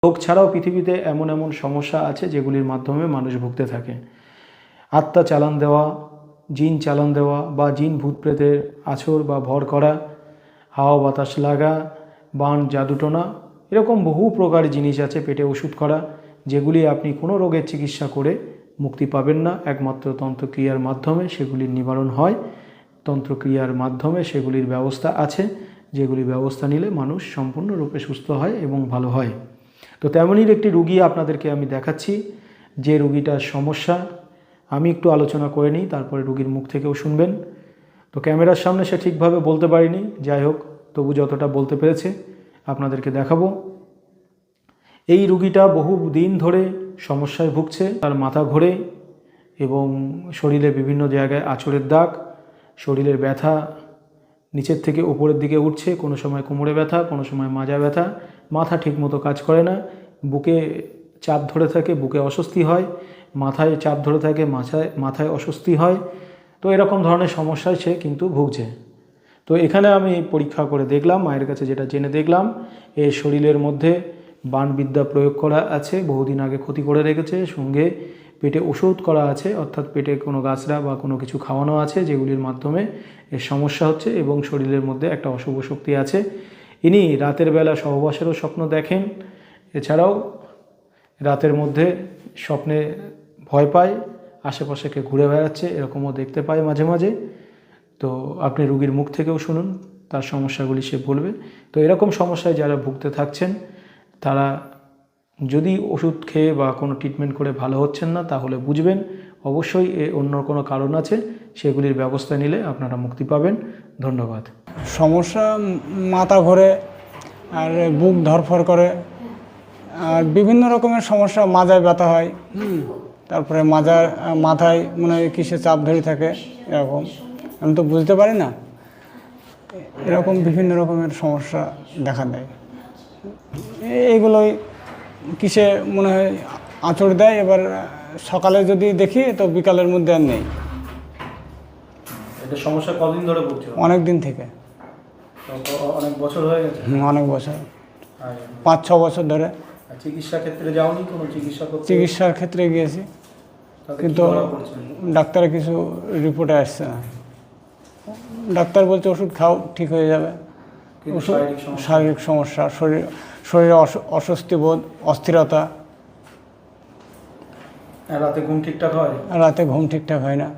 রোগ ছাড়াও পৃথিবীতে এমন এমন সমস্যা আছে যেগুলির মাধ্যমে মানুষ ভুগতে থাকে। আত্মা চালান দেওয়া, জিন চালান দেওয়া বা জিন ভূত প্রেতের আছর বা ভর করা, হাওয়া বাতাস লাগা, বান জাদুটোনা, এরকম বহু প্রকার জিনিস আছে পেটে ওষুধ করা, যেগুলি আপনি কোনো রোগের চিকিৎসা করে মুক্তি পাবেন না। একমাত্র তন্ত্রক্রিয়ার মাধ্যমে সেগুলির নিবারণ হয়। তন্ত্রক্রিয়ার মাধ্যমে সেগুলির ব্যবস্থা আছে, যেগুলি ব্যবস্থা নিলে মানুষ সম্পূর্ণরূপে সুস্থ হয় এবং ভালো হয়। তো তেমনই একটি রুগী আপনাদেরকে আমি দেখাচ্ছি, যে রুগীটার সমস্যা আমি একটু আলোচনা করে নিই, তারপরে রুগীর মুখ থেকেও শুনবেন। তো ক্যামেরার সামনে সে ঠিকভাবে বলতে পারিনি, যাই হোক তবু যতটা বলতে পেরেছে আপনাদেরকে দেখাবো। এই রুগীটা বহু দিন ধরে সমস্যায় ভুগছে। তার মাথা ঘোরে এবং শরীরে বিভিন্ন জায়গায় আঁচড়ের দাগ, শরীরের ব্যথা নিচের থেকে উপরের দিকে উঠছে, কোনো সময় কোমরে ব্যথা, কোনো সময় মাজা ব্যথা, মাথা ঠিকমতো কাজ করে না, বুকে চাপ ধরে থাকে, বুকে অস্বস্তি হয়, মাথায় চাপ ধরে থাকে, মাথায় অস্বস্তি হয়। তো এরকম ধরনের সমস্যায় সে কিন্তু ভুগছে। তো এখানে আমি পরীক্ষা করে দেখলাম, মায়ের কাছে যেটা জেনে দেখলাম, এর শরীরের মধ্যে বাণবিদ্যা প্রয়োগ করা আছে, বহুদিন আগে ক্ষতি করে রেখেছে, সঙ্গে পেটে ওষুধ করা আছে, অর্থাৎ পেটে কোনো গাছড়া বা কোনো কিছু খাওয়ানো আছে, যেগুলির মাধ্যমে এর সমস্যা হচ্ছে এবং শরীরের মধ্যে একটা অশুভ শক্তি আছে। ইনি রাতের বেলা সহবাসেরও স্বপ্ন দেখেন, এছাড়াও রাতের মধ্যে স্বপ্নে ভয় পায়, আশেপাশে কে ঘুরে বেড়াচ্ছে এরকমও দেখতে পায় মাঝে মাঝে। তো আপনি রুগীর মুখ থেকেও শুনুন তার সমস্যাগুলি সে বলবে। তো এরকম সমস্যায় যারা ভুগতে থাকছেন, তারা যদি ওষুধ খেয়ে বা কোনো ট্রিটমেন্ট করে ভালো হচ্ছেন না, তাহলে বুঝবেন অবশ্যই অন্য কোনো কারণ আছে, সেগুলির ব্যবস্থা নিলে আপনারা মুক্তি পাবেন। ধন্যবাদ। সমস্যা মাথা ঘোরে আর বুক ধরফর করে, আর বিভিন্ন রকমের সমস্যা, মাজায় ব্যথা হয়, তারপরে মাথায় মনে হয় কিসে চাপ ধরে থাকে, এরকম আমি তো বুঝতে পারি না, এরকম বিভিন্ন রকমের সমস্যা দেখা দেয়। এইগুলোই কিসে মনে হয় আঁচড় দেয়, এবার সকালে যদি দেখি তো বিকালের মধ্যে আর নেই। এটা সমস্যা কতদিন ধরে ভুগছে? অনেক দিন থেকে। অনেক বছর হয়ে গেছে? অনেক বছর, 5-6 বছর ধরে। চিকিৎসা ক্ষেত্রে যাওনি কোনো? চিকিৎসার ক্ষেত্রে গিয়েছি, কিন্তু ডাক্তারের কিছু রিপোর্টে আসছে না। ডাক্তার বলছে ওষুধ খাও, ঠিক হয়ে যাবে। শারীরিক সমস্যা, শরীরে অস্বস্তি বোধ, অস্থিরতা। রাতে ঘুম ঠিকঠাক হয়? রাতে ঘুম ঠিকঠাক হয় না।